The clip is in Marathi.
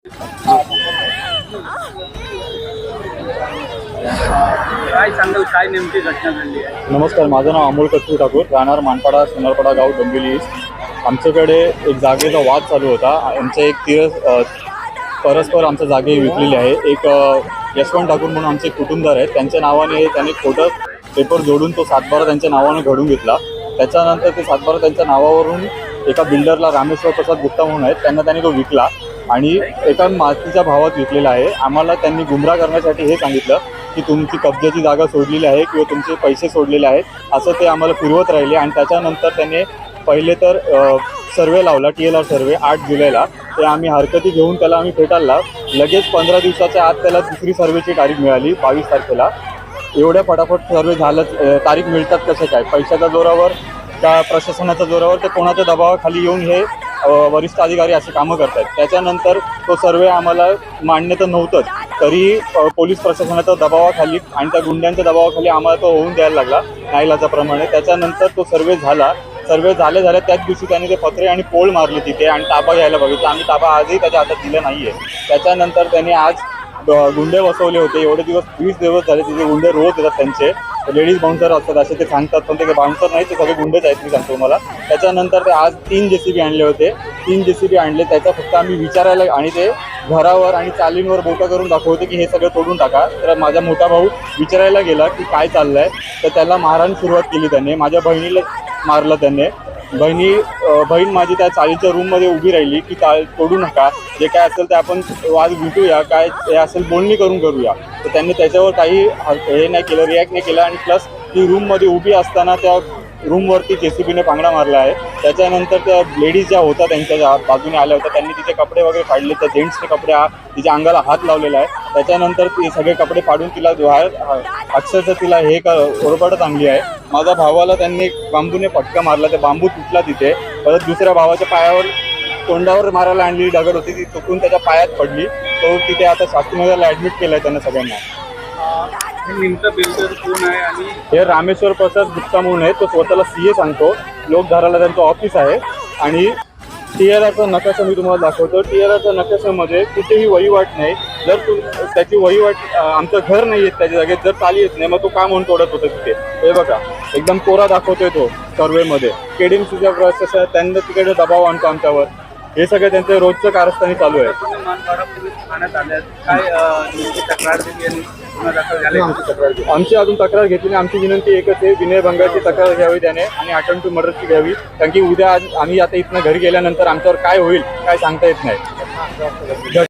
काय सांगाल, काय नेमकी घटना घडली आहे? नमस्कार, माझं नाव अमोल कस्तूर ठाकूर, राहणार मानपाडा सोनारपाडा गाव डोंबिवली ईस्ट. आमच्याकडे एक जागेचा वाद चालू होता. आमचे परस्पर आमच्या जागे विकलेली आहे. एक यशवंत ठाकूर म्हणून आमचे कुटुंबदार आहेत, त्यांच्या नावाने त्यांनी खोटं पेपर जोडून तो सातबारा त्यांच्या नावाने घडून घेतला. त्याच्यानंतर ते सातबारा त्यांच्या नावावरून एका बिल्डरला रामेश्वर प्रसाद गुप्ता म्हणून आहेत, त्यांनी तो विकला आणि एका मातीच्या भावात विकलेला आहे. आम्हाला त्यांनी गुमराह करण्यासाठी हे सांगितलं की तुमची कब्जाची जागा सोडलेली आहे किंवा तुमचे पैसे सोडलेले आहेत, असं ते आम्हाला फिरवत राहिले. आणि त्याच्यानंतर त्यांनी पहिले तर सर्वे लावला, TLR सर्वे 8 जुलैला. ते आम्ही हरकती घेऊन त्याला आम्ही फेटाळला. लगेच 15 दिवसाच्या आत त्याला दुसरी सर्वेची तारीख मिळाली 22 तारखेला. एवढ्या फटाफट सर्वे झालं, तारीख मिळतात कसं काय? पैशाच्या जोरावर त्या प्रशासनाच्या जोरावर ते कोणाच्या दबावाखाली येऊन हे वरिष्ठ अधिकारी असे कामं करतात. त्याच्यानंतर तो सर्वे आम्हाला मान्य तर नव्हतंच, तरी पोलीस प्रशासनाच्या दबावाखाली आणि त्या गुंड्यांच्या दबावाखाली आम्हाला तो होऊन द्यायला लागला नाईलाजाप्रमाणे. त्याच्यानंतर तो सर्वे झाल्या त्याच दिवशी त्यांनी ते पत्रे आणि पोळ मारले तिथे आणि ताबा घ्यायला बघितलं. आम्ही ताबा आजही त्याच्या हातात दिला नाही आहे. त्याच्यानंतर त्यांनी आज गुंडे बसवले होते. एवढे दिवस 20 दिवस झाले तिथे गुंडे रोज येतात. त्यांचे लेडीज बाउन्सर असतात असे ते सांगतात, पण ते बाउन्सर नाही, ते सगळे गुंडेच आहेत मी सांगतो मला. त्याच्यानंतर ते आज 3 JCB आणले होते. 3 JCB आणले. त्याचा फक्त आम्ही विचारायला आणि ते घरावर आणि चालींवर बोटा करून दाखवते की हे सगळं तोडून टाका. तर माझा मोठा भाऊ विचारायला गेला की काय चाललंय, तर त्याला मारहाण सुरुवात केली त्यांनी. माझ्या बहिणीला मारलं त्यांनी. बहीण माझी त्या चाळीच्या रूममध्ये उभी राहिली की तोडू नका, जे काय असेल ते आपण वाद विटूया, काय हे असेल बोलणी करूया. तर त्यांनी त्याच्यावर काही हे नाही केलं, रिॲक्ट नाही केलं. आणि प्लस ती रूममध्ये उभी असताना त्या रूमवरती JCBने पांगडा मारला आहे. त्याच्यानंतर त्या लेडीज ज्या होत्या त्यांच्या बाजूने आल्या होत्या, त्यांनी तिचे कपडे वगैरे फाडले. त्या जेंट्सचे कपडे तिच्या अंगाला हात लावलेला आहे. त्याच्यानंतर ते सगळे कपडे फाडून तिला अक्षरशः तिला हे ओरबाटच आणली आहे. माझ्या भावाला त्यांनी बांबूने फटका मारला, ते बांबू तुटला तिथे. परत दुसऱ्या भावाच्या पायावर तोंडावर मारायला आणलेली दगड होती, ती चुकून त्याच्या पायात पडली. तो तिथे आता शास्त्रीनगरला ॲडमिट केलं आहे त्यांना सगळ्यांना. हे नेमकं बिल्डर कोण आहे? आणि हे रामेश्वर प्रसाद गुप्ता म्हणून आहे, तो स्वतःला CA सांगतो. लोकधाराला त्यांचं ऑफिस आहे. आणि TLRचा नकाशा मी तुम्हाला दाखवतो. TLRच्या नकाशामध्ये कुठेही वहिवाट नाही. जर त्याची वहिवाट आमचं घर नाही येत त्याच्या जागेत, जर चाली येत नाही, मग तो का म्हणून तोडत होतं तिथे. हे बघा, एकदम कोरा दाखवतोय तो सर्वेमध्ये. KDMCच्या प्रशासनात त्यांना तिकडे दबाव आणतो आमच्यावर. हे सगळं त्यांचं रोजचं कारस्थानी चालू आहे. तुम्ही मानपाडा पोलीस ठाण्यात आल्यात, काय नेमकी तक्रार दिली आणि गुन्हा दाखल झाले? आमची अजून तक्रार घेतली नाही. आमची विनंती एकच आहे, विनयभंगाची तक्रार घ्यावी त्याने आणि अटेम्प्ट टू मर्डरची घ्यावी. कारण की उद्या आम्ही आता इथनं घरी गेल्यानंतर आमच्यावर काय होईल काय सांगता येत नाही.